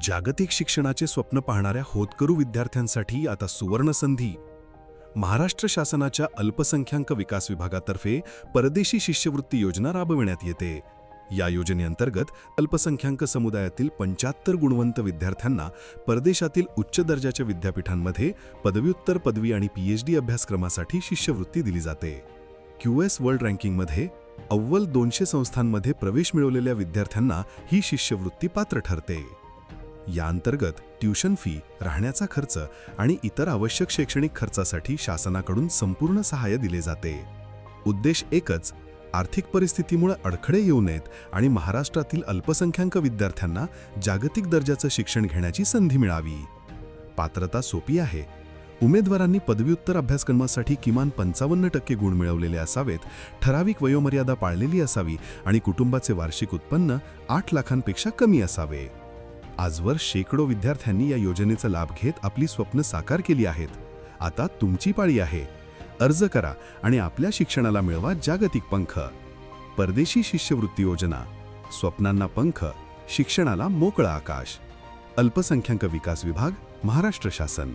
जागतिक शिक्षणाचे स्वप्न पाहणाऱ्या होतकरू विद्यार्थ्यांसाठी आता सुवर्णसंधी. महाराष्ट्र शासनाच्या अल्पसंख्याक विकास विभागातर्फे परदेशी शिष्यवृत्ती योजना राबविण्यात येते. या योजनेअंतर्गत अल्पसंख्याक समुदायातील 75 गुणवंत विद्यार्थ्यांना परदेशातील उच्च दर्जाच्या विद्यापीठांमध्ये पदव्युत्तर, पदवी आणि PhD अभ्यासक्रमासाठी शिष्यवृत्ती दिली जाते. QS वर्ल्ड रँकिंगमध्ये अव्वल 200 संस्थांमध्ये प्रवेश मिळवलेल्या विद्यार्थ्यांना ही शिष्यवृत्ती पात्र ठरते. या अंतर्गत ट्यूशन फी, राहण्याचा खर्च आणि इतर आवश्यक शैक्षणिक खर्चासाठी शासनाकडून संपूर्ण सहाय्य दिले जाते. उद्देश एकच, आर्थिक परिस्थितीमुळे अडखळे येऊ नयेत आणि महाराष्ट्रातील अल्पसंख्याक विद्यार्थ्यांना जागतिक दर्जाचं शिक्षण घेण्याची संधी मिळावी. पात्रता सोपी आहे. उमेदवारांनी पदव्युत्तर अभ्यासक्रमासाठी किमान 55% गुण मिळवलेले असावेत, ठराविक वयोमर्यादा पाळलेली असावी आणि कुटुंबाचे वार्षिक उत्पन्न 8 लाखांपेक्षा कमी असावे. आजवर शेकडो विद्यार्थ्यांनी या योजनेचा लाभ घेत आपली स्वप्न साकार केली आहेत. आता तुमची पाळी आहे. अर्ज करा आणि आपल्या शिक्षणाला मिळवा जागतिक पंख. परदेशी शिष्यवृत्ती योजना, स्वप्नांना पंख, शिक्षणाला मोकळं आकाश. अल्पसंख्याक विकास विभाग, महाराष्ट्र शासन.